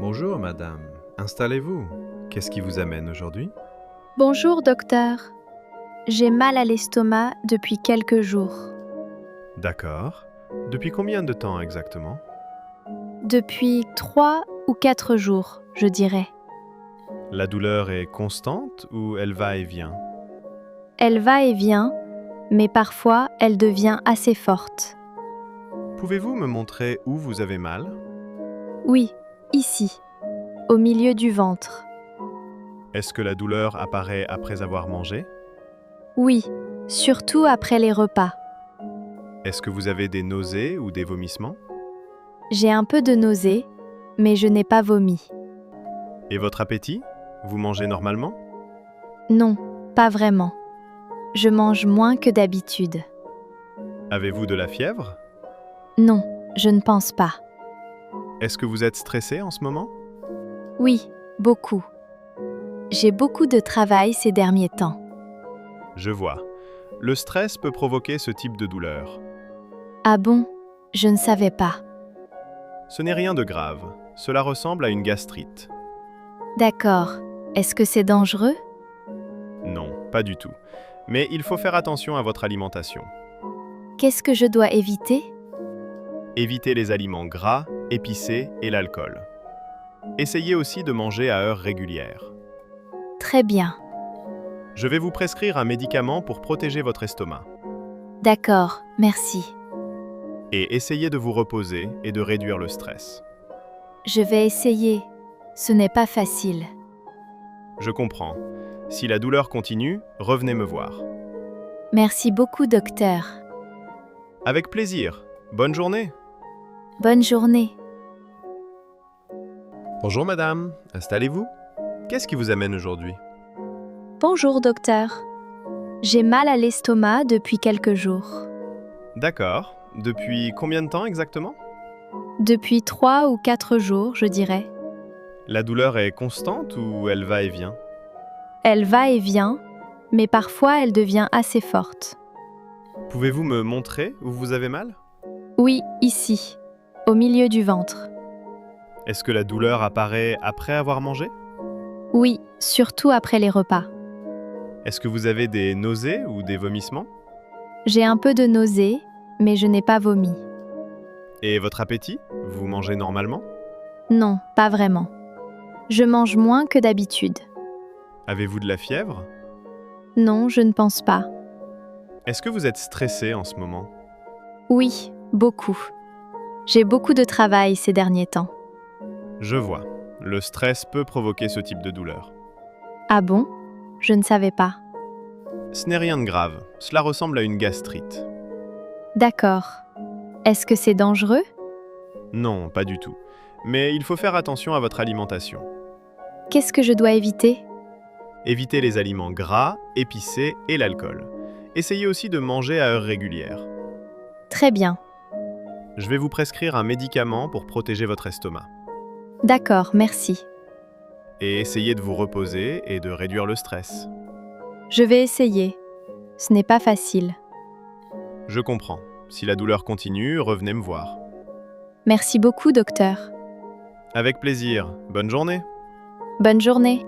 Bonjour madame, installez-vous. Qu'est-ce qui vous amène aujourd'hui? Bonjour docteur. J'ai mal à l'estomac depuis quelques jours. D'accord. Depuis combien de temps exactement? Depuis 3 ou 4 jours, je dirais. La douleur est constante ou elle va et vient? Elle va et vient, mais parfois elle devient assez forte. Pouvez-vous me montrer où vous avez mal? Oui, ici, au milieu du ventre. Est-ce que la douleur apparaît après avoir mangé? Oui, surtout après les repas. Est-ce que vous avez des nausées ou des vomissements? J'ai un peu de nausée, mais je n'ai pas vomi. Et votre appétit? Vous mangez normalement? Non, pas vraiment. Je mange moins que d'habitude. Avez-vous de la fièvre? Non, je ne pense pas. Est-ce que vous êtes stressé en ce moment? Oui, beaucoup. J'ai beaucoup de travail ces derniers temps. Je vois. Le stress peut provoquer ce type de douleur. Ah bon? Je ne savais pas. Ce n'est rien de grave. Cela ressemble à une gastrite. D'accord. Est-ce que c'est dangereux? Non, pas du tout. Mais il faut faire attention à votre alimentation. Qu'est-ce que je dois éviter? Évitez les aliments gras, épicés et l'alcool. Essayez aussi de manger à heures régulières. Très bien. Je vais vous prescrire un médicament pour protéger votre estomac. D'accord, merci. Et essayez de vous reposer et de réduire le stress. Je vais essayer. Ce n'est pas facile. Je comprends. Si la douleur continue, revenez me voir. Merci beaucoup, docteur. Avec plaisir. Bonne journée. Bonne journée. Bonjour madame, installez-vous. Qu'est-ce qui vous amène aujourd'hui? Bonjour, docteur. J'ai mal à l'estomac depuis quelques jours. D'accord. Depuis combien de temps exactement? Depuis 3 ou 4 jours, je dirais. La douleur est constante ou elle va et vient? Elle va et vient, mais parfois elle devient assez forte. Pouvez-vous me montrer où vous avez mal? Oui, ici, au milieu du ventre. Est-ce que la douleur apparaît après avoir mangé? Oui, surtout après les repas. Est-ce que vous avez des nausées ou des vomissements? J'ai un peu de nausée, mais je n'ai pas vomi. Et votre appétit? Vous mangez normalement? Non, pas vraiment. Je mange moins que d'habitude. Avez-vous de la fièvre? Non, je ne pense pas. Est-ce que vous êtes stressé en ce moment? Oui, beaucoup. J'ai beaucoup de travail ces derniers temps. Je vois. Le stress peut provoquer ce type de douleur. Ah bon? Je ne savais pas. Ce n'est rien de grave. Cela ressemble à une gastrite. D'accord. Est-ce que c'est dangereux? Non, pas du tout. Mais il faut faire attention à votre alimentation. Qu'est-ce que je dois éviter? Évitez les aliments gras, épicés et l'alcool. Essayez aussi de manger à heures régulières. Très bien. Je vais vous prescrire un médicament pour protéger votre estomac. D'accord, merci. Et essayez de vous reposer et de réduire le stress. Je vais essayer. Ce n'est pas facile. Je comprends. Si la douleur continue, revenez me voir. Merci beaucoup, docteur. Avec plaisir. Bonne journée. Bonne journée.